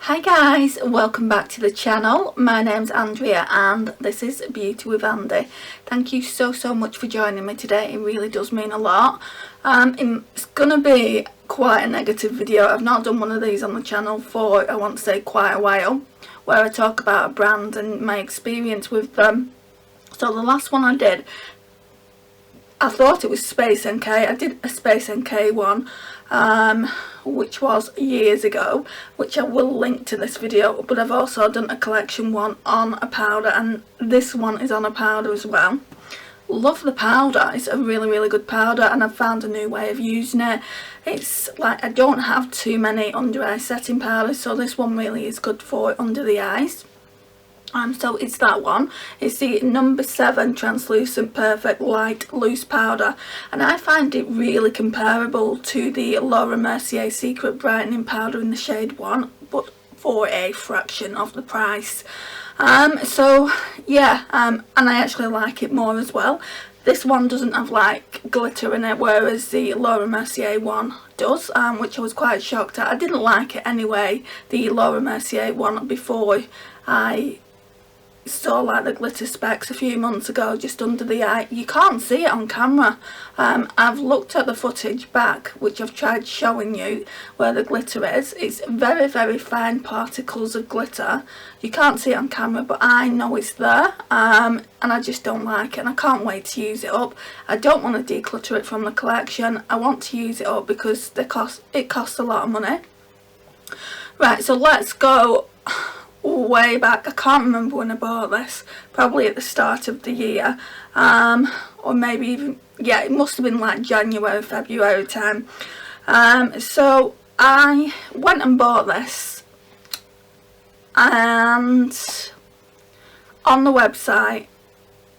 Hi guys, welcome back to the channel. My name's Andrea and this is Beauty with Andy. Thank you so much for joining me today. It really does mean a lot. It's gonna be quite a negative video. I've not done one of these on the channel for, I want to say, quite a while, where I talk about a brand and my experience with them. So the last one I did, I thought it was Space NK. I did a Space NK one, which was years ago, which I will link to this video, but I've also done a collection one on a powder, and this one is on a powder as well. Love the powder. It's a really good powder, and I've found a new way of using it. It's like I don't have too many under eye setting powders, so this one really is good for under the eyes. So it's that one. It's the number 7 translucent perfect light loose powder, and I find it really comparable to the Laura Mercier secret brightening powder in the shade 1, but for a fraction of the price. So yeah, and I actually like it more as well. This one doesn't have like glitter in it, whereas the Laura Mercier one does, which I was quite shocked at. I didn't like it anyway, the Laura Mercier one, before I saw like the glitter specks a few months ago just under the eye. You can't see it on camera. I've looked at the footage back, which I've tried showing you where the glitter is. It's very fine particles of glitter. You can't see it on camera, but I know it's there, and I just don't like it, and I can't wait to use it up. I don't want to declutter it from the collection. I want to use it up because it costs a lot of money. Right, so let's go way back. I can't remember when I bought this, probably at the start of the year, or maybe even, yeah, it must have been like January, February time. So I went and bought this, and on the website,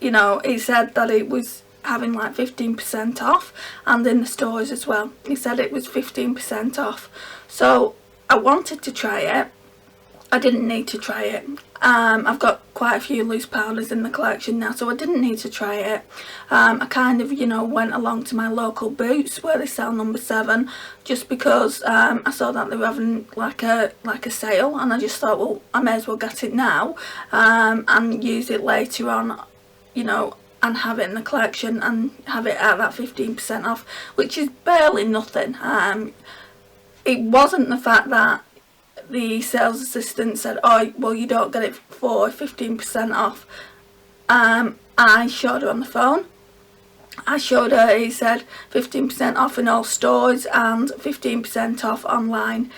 you know, it said that it was having like 15% off, and in the stores as well it said it was 15% off. So I wanted to try it. I didn't need to try it. I've got quite a few loose powders in the collection now, so I didn't need to try it. I kind of, you know, went along to my local Boots where they sell number 7, just because I saw that they were having like a sale, and I just thought, well, I may as well get it now, and use it later on, you know, and have it in the collection and have it at that 15% off, which is barely nothing. It wasn't the fact that the sales assistant said, oh, well, you don't get it for 15% off. I showed her on the phone. I showed her, he said 15% off in all stores and 15% off online.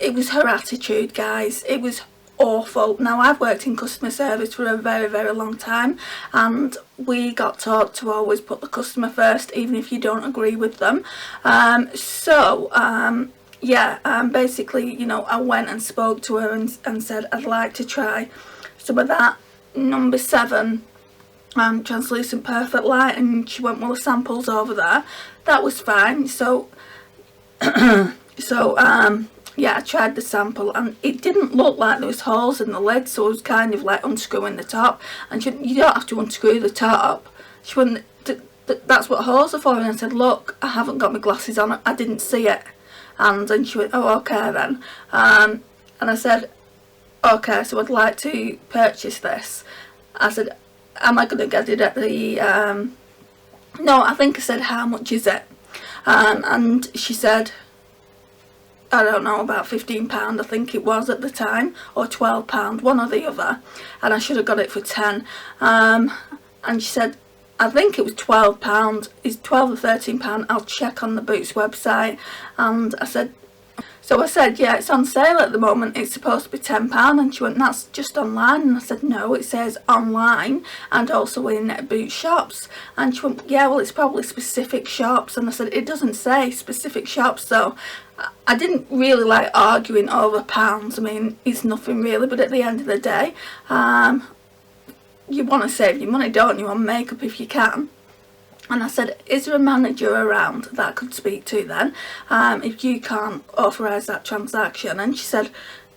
It was her attitude, guys. It was awful. Now, I've worked in customer service for a very long time, and we got taught to always put the customer first, even if you don't agree with them. Yeah, basically, you know, I went and spoke to her and said I'd like to try some of that number 7 translucent perfect light, and she went, well, the sample's over there. That was fine. So yeah, I tried the sample, and it didn't look like there was holes in the lid, so I was kind of like unscrewing the top, and she went, you don't have to unscrew the top. She went, that's what holes are for. And I said, look, I haven't got my glasses on, I didn't see it. And then she went, oh, okay then. And I said, okay, so I'd like to purchase this. I said, am I going to get it at the, no, I think I said, how much is it? And she said, I don't know, about £15, I think it was at the time, or £12, one or the other. And I should have got it for 10. And she said, I think it was £12, it's £12 or £13, I'll check on the Boots website. And I said, yeah, it's on sale at the moment, it's supposed to be £10, and she went, that's just online. And I said, no, it says online and also in Boots shops. And she went, yeah, well, it's probably specific shops. And I said, it doesn't say specific shops. So I didn't really like arguing over pounds. I mean, it's nothing really, but at the end of the day, you want to save your money, don't you, on makeup if you can. And I said, is there a manager around that I could speak to then, if you can't authorise that transaction? And she said,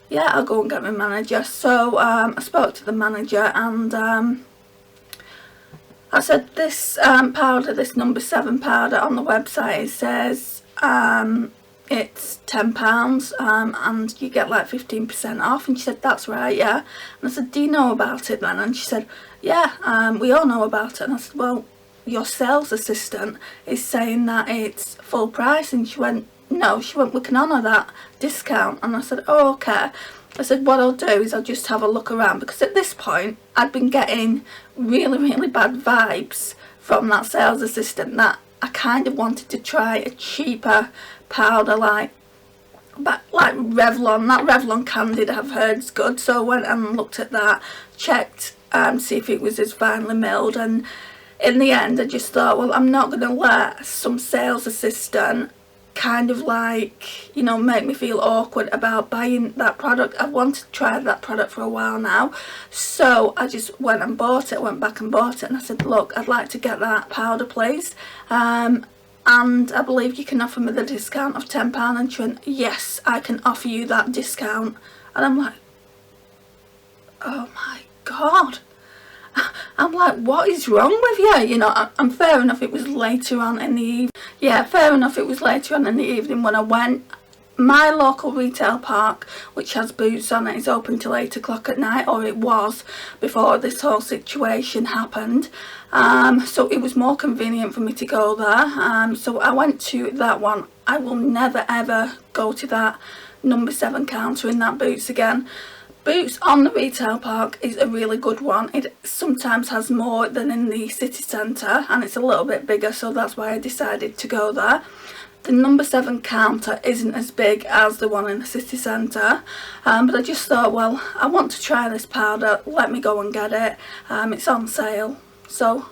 yeah, I'll go and get my manager. So I spoke to the manager, and I said, this powder, this number 7 powder on the website, it says it's £10 and you get like 15% off. And she said, that's right, yeah. And I said, do you know about it then? And she said, yeah, we all know about it. And I said, well, your sales assistant is saying that it's full price. And she went, no, we can honour that discount. And I said, oh, okay. I said, what I'll do is I'll just have a look around, because at this point I'd been getting really, really bad vibes from that sales assistant, that I kind of wanted to try a cheaper powder like Revlon. That Revlon Candid I've heard is good, so I went and looked at that, checked see if it was as finely milled, and in the end I just thought, well, I'm not going to let some sales assistant kind of like, you know, make me feel awkward about buying that product. I've wanted to try that product for a while now, so I just went and bought it, went back and bought it, and I said, look, I'd like to get that powder please, and I believe you can offer me the discount of £10. And she went, yes, I can offer you that discount. And I'm like, oh my god. I'm like, what is wrong with you? You know, and fair enough, it was later on in the evening. Yeah, fair enough, it was later on in the evening when I went. My local retail park, which has Boots on it, is open till 8 o'clock at night, or it was before this whole situation happened. So it was more convenient for me to go there. So I went to that one. I will never ever go to that number 7 counter in that Boots again. Boots on the retail park is a really good one. It sometimes has more than in the city centre, and it's a little bit bigger, so that's why I decided to go there. The number 7 counter isn't as big as the one in the city centre, but I just thought, well, I want to try this powder, let me go and get it. It's on sale, so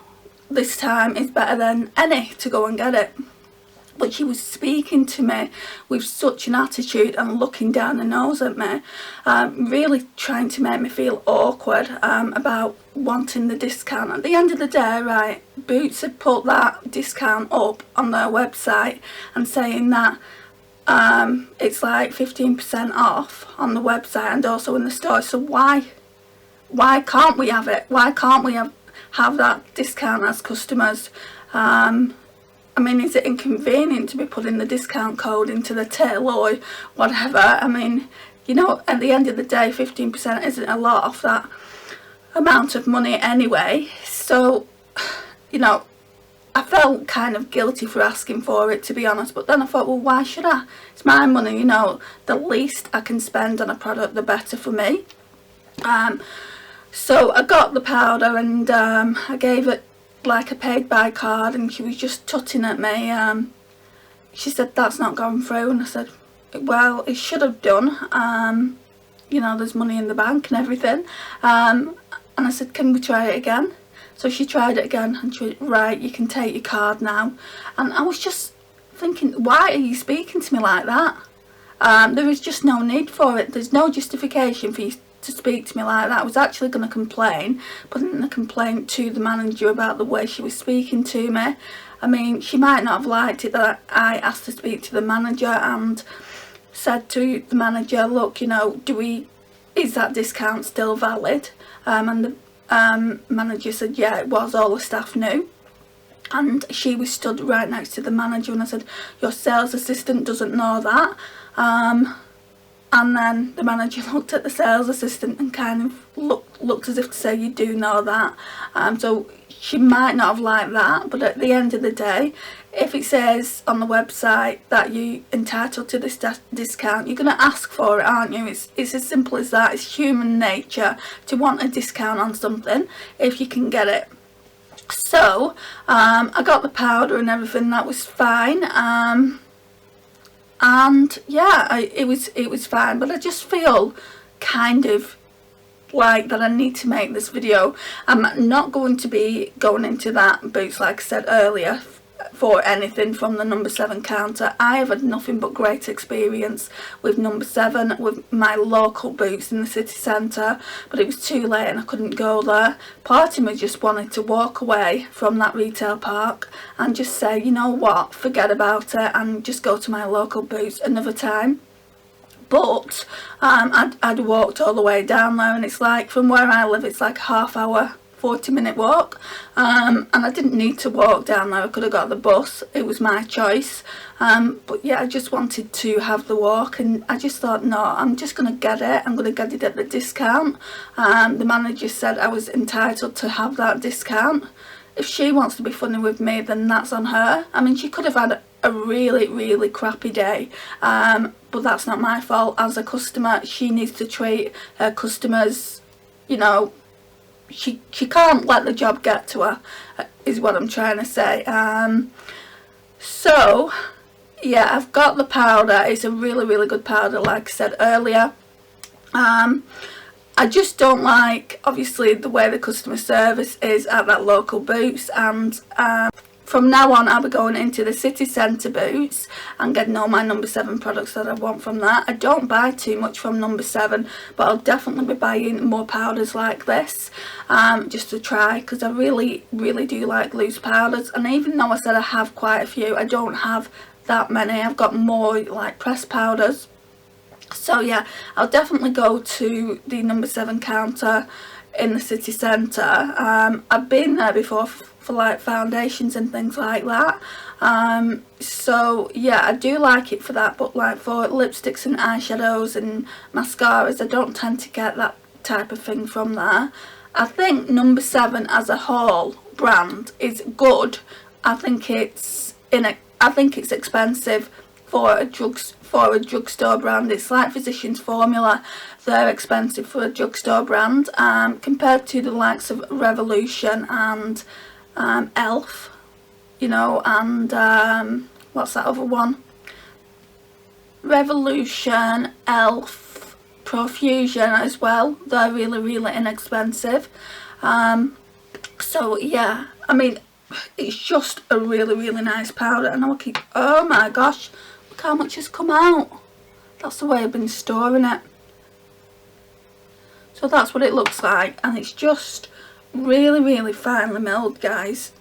this time is better than any to go and get it. But she was speaking to me with such an attitude and looking down the nose at me, really trying to make me feel awkward about wanting the discount. At the end of the day, right, Boots had put that discount up on their website and saying that it's like 15% off on the website and also in the store. So why can't we have it? Why can't we have that discount as customers? I mean, is it inconvenient to be putting the discount code into the till or whatever? I mean, you know, at the end of the day, 15% isn't a lot off that amount of money anyway. So, you know, I felt kind of guilty for asking for it, to be honest. But then I thought, well, why should I? It's my money, you know. The least I can spend on a product, the better for me. So I got the powder and I gave it like a paid by card, and she was just tutting at me. She said, that's not gone through. And I said, well, it should have done. You know, there's money in the bank and everything. And I said, can we try it again? So she tried it again and she went, right, you can take your card now. And I was just thinking, why are you speaking to me like that? There is just no need for it. There's no justification for you to speak to me like that. I was actually going to complain, putting a complaint to the manager about the way she was speaking to me. I mean, she might not have liked it that I asked to speak to the manager and said to the manager, look, you know, is that discount still valid? And the manager said, yeah, it was, all the staff knew. And she was stood right next to the manager, and I said, your sales assistant doesn't know that. And then the manager looked at the sales assistant and kind of looked as if to say, you do know that. So she might not have liked that, but at the end of the day, if it says on the website that you're entitled to this discount, you're going to ask for it, aren't you? It's as simple as that. It's human nature to want a discount on something if you can get it. So I got the powder and everything, that was fine. And yeah, it was fine, but I just feel kind of like that I need to make this video. I'm not going to be going into that Boots, like I said earlier, for anything from the number 7 counter. I have had nothing but great experience with number 7, with my local Boots in the city centre, but it was too late and I couldn't go there. Part of me just wanted to walk away from that retail park and just say, you know what, forget about it and just go to my local Boots another time. But I'd walked all the way down there, and it's like, from where I live, it's like a half hour 40-minute walk, and I didn't need to walk down there. I could have got the bus, it was my choice, but yeah, I just wanted to have the walk, and I just thought, no, I'm just going to get it. I'm going to get it at the discount. The manager said I was entitled to have that discount. If she wants to be funny with me, then that's on her. I mean, she could have had a really crappy day, but that's not my fault. As a customer, she needs to treat her customers, you know, she can't let the job get to her, is what I'm trying to say. So yeah, I've got the powder. It's a really good powder, like I said earlier. I just don't like, obviously, the way the customer service is at that local Boots, and from now on I'll be going into the city centre Boots and getting all my number 7 products that I want from that. I don't buy too much from number 7, but I'll definitely be buying more powders like this, just to try, because I really do like loose powders. And even though I said I have quite a few, I don't have that many. I've got more like pressed powders. So yeah, I'll definitely go to the number 7 counter in the city centre. I've been there before for like foundations and things like that. So yeah, I do like it for that, but like for lipsticks and eyeshadows and mascaras, I don't tend to get that type of thing from there. I think number 7 as a whole brand is good. I think it's expensive for a drugstore brand. It's like Physicians Formula. They're expensive for a drugstore brand, compared to the likes of Revolution and Elf, you know, and what's that other one? Revolution, Elf, Profusion as well. They're really inexpensive. So yeah, I mean, it's just a really nice powder, and I'll keep, oh my gosh, look how much has come out. That's the way I've been storing it. So that's what it looks like, and it's just really finely milled, guys.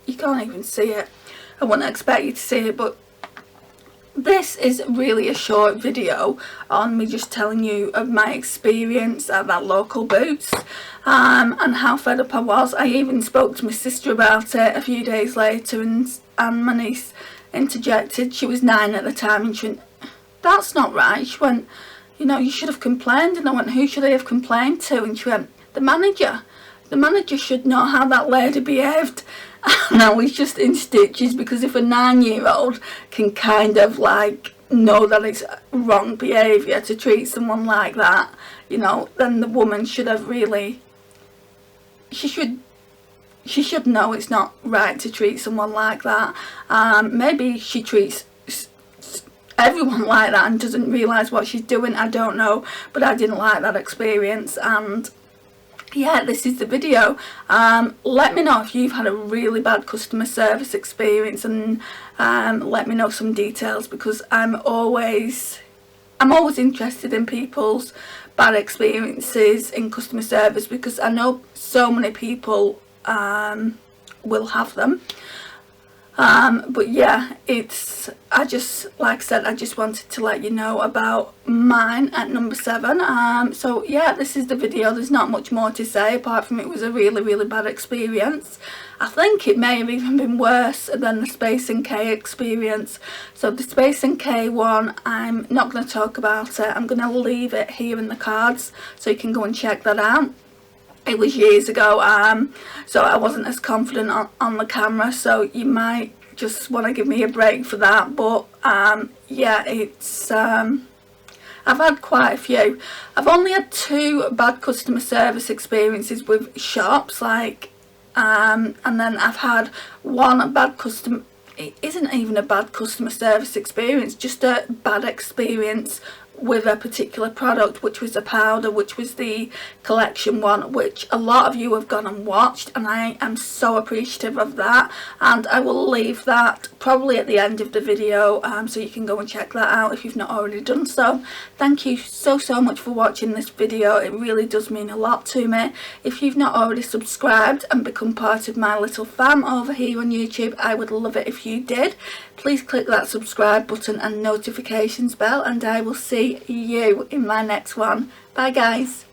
You can't even see it. I wouldn't expect you to see it, but this is really a short video on me just telling you of my experience at that local Boots, and how fed up I was. I even spoke to my sister about it a few days later, and my niece interjected. She was 9 at the time, and she went, "That's not right." She went, "You know, you should have complained." And I went, "Who should I have complained to?" And she went, "The manager. The manager should know how that lady behaved." And I was just in stitches, because if a 9-year-old can kind of like know that it's wrong behaviour to treat someone like that, you know, then the woman should have really, she should know it's not right to treat someone like that. Maybe she treats everyone like that and doesn't realise what she's doing, I don't know, but I didn't like that experience. And yeah, this is the video. Let me know if you've had a really bad customer service experience, and let me know some details, because I'm always interested in people's bad experiences in customer service, because I know so many people will have them. But yeah, like I said, I just wanted to let you know about mine at number 7. So yeah, this is the video. There's not much more to say apart from it was a really bad experience. I think it may have even been worse than the Space NK experience. So the Space NK one, I'm not going to talk about it. I'm going to leave it here in the cards so you can go and check that out. It was years ago, so I wasn't as confident on the camera, so you might just want to give me a break for that. But yeah, it's I've had quite a few. I've only had 2 bad customer service experiences with shops, like, and then I've had 1 bad customer, it isn't even a bad customer service experience, just a bad experience with a particular product, which was a powder, which was the collection one, which a lot of you have gone and watched, and I am so appreciative of that. And I will leave that probably at the end of the video, so you can go and check that out if you've not already done so. Thank you so much for watching this video. It really does mean a lot to me. If you've not already subscribed and become part of my little fam over here on YouTube, I would love it if you did. Please click that subscribe button and notifications bell, and I will see you in my next one. Bye guys.